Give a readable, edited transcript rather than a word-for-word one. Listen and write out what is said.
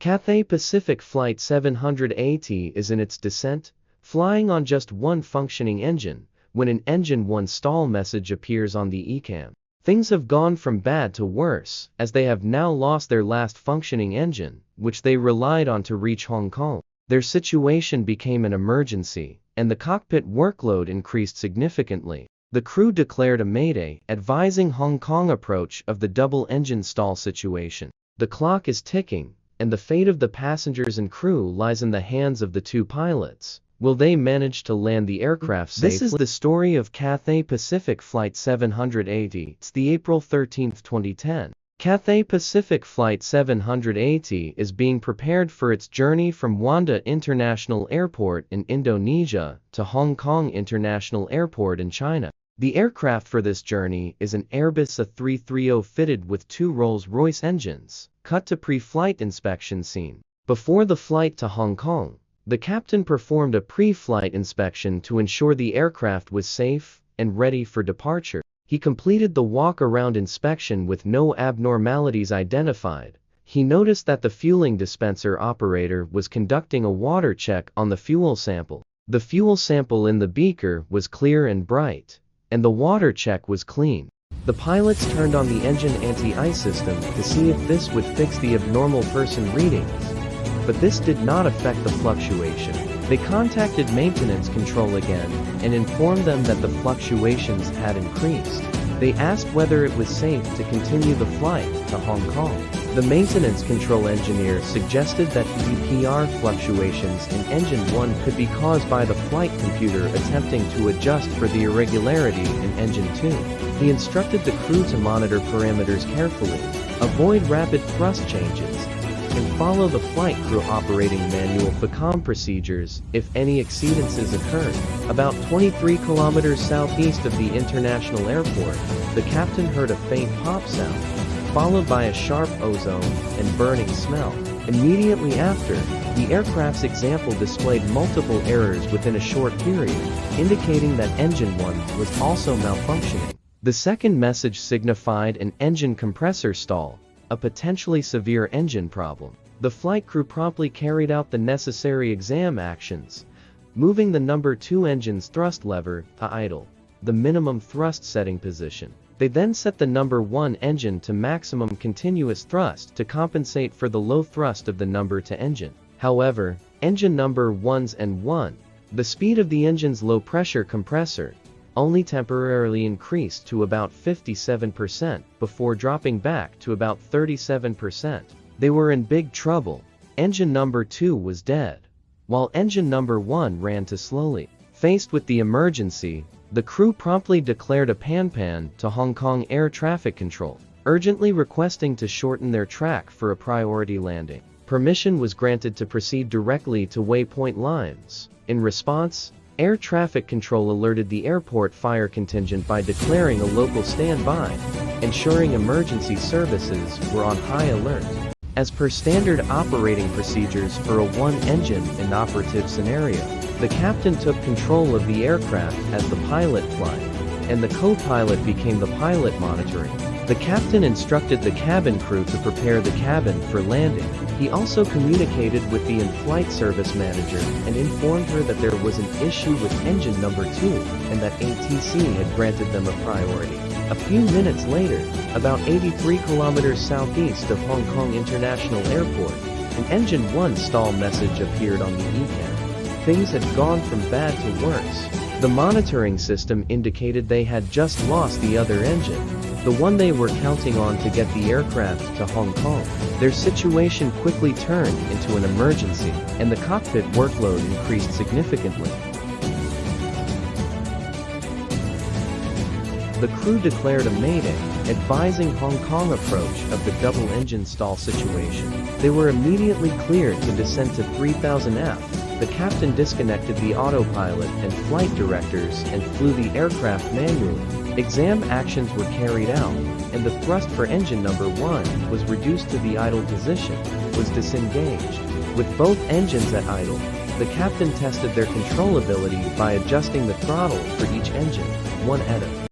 Cathay Pacific Flight 780 is in its descent, flying on just one functioning engine, when an Engine 1 stall message appears on the ECAM. Things have gone from bad to worse, as they have now lost their last functioning engine, which they relied on to reach Hong Kong. Their situation became an emergency, and the cockpit workload increased significantly. The crew declared a mayday, advising Hong Kong approach of the double-engine stall situation. The clock is ticking, and the fate of the passengers and crew lies in the hands of the two pilots. Will they manage to land the aircraft safely? This is the story of Cathay Pacific Flight 780. It's the April 13, 2010. Cathay Pacific Flight 780 is being prepared for its journey from Wanda International Airport in Indonesia to Hong Kong International Airport in China. The aircraft for this journey is an Airbus A330 fitted with two Rolls-Royce engines. Cut to pre-flight inspection scene. Before the flight to Hong Kong, the captain performed a pre-flight inspection to ensure the aircraft was safe and ready for departure. He completed the walk-around inspection with no abnormalities identified. He noticed that the fueling dispenser operator was conducting a water check on the fuel sample. The fuel sample in the beaker was clear and bright, and the water check was clean. The pilots turned on the engine anti-ice system to see if this would fix the abnormal person readings, but this did not affect the fluctuation. They contacted maintenance control again and informed them that the fluctuations had increased. They asked whether it was safe to continue the flight to Hong Kong. The maintenance control engineer suggested that EPR fluctuations in Engine 1 could be caused by the flight computer attempting to adjust for the irregularity in Engine 2. He instructed the crew to monitor parameters carefully, avoid rapid thrust changes, and follow the flight crew operating manual FACOM procedures if any exceedances occurred. About 23 kilometers southeast of the international airport, the captain heard a faint pop sound, followed by a sharp ozone and burning smell. Immediately after, the aircraft's example displayed multiple errors within a short period, indicating that Engine 1 was also malfunctioning. The second message signified an engine compressor stall, a potentially severe engine problem. The flight crew promptly carried out the necessary exam actions, moving the number 2 engine's thrust lever to idle, the minimum thrust setting position. They then set the number 1 engine to maximum continuous thrust to compensate for the low thrust of the number 2 engine. However, engine number 1's N1, the speed of the engine's low-pressure compressor, only temporarily increased to about 57% before dropping back to about 37%. They were in big trouble. Engine number 2 was dead, while engine number 1 ran too slowly. Faced with the emergency, the crew promptly declared a pan to Hong Kong Air Traffic Control, urgently requesting to shorten their track for a priority landing. Permission was granted to proceed directly to waypoint lines. In response, Air Traffic Control alerted the airport fire contingent by declaring a local standby, ensuring emergency services were on high alert. As per standard operating procedures for a one-engine inoperative scenario, the captain took control of the aircraft as the pilot flying, and the co-pilot became the pilot monitoring. The captain instructed the cabin crew to prepare the cabin for landing. He also communicated with the in-flight service manager and informed her that there was an issue with engine number 2 and that ATC had granted them a priority. A few minutes later, about 83 kilometers southeast of Hong Kong International Airport, an Engine 1 stall message appeared on the ECAM. Things had gone from bad to worse. The monitoring system indicated they had just lost the other engine, the one they were counting on to get the aircraft to Hong Kong. Their situation quickly turned into an emergency, and the cockpit workload increased significantly. The crew declared a mayday, advising Hong Kong approach of the double-engine stall situation. They were immediately cleared to descend to 3000F. The captain disconnected the autopilot and flight directors and flew the aircraft manually. Exam actions were carried out, and the thrust for engine number 1 was reduced to the idle position, was disengaged. With both engines at idle, the captain tested their controllability by adjusting the throttle for each engine, one at a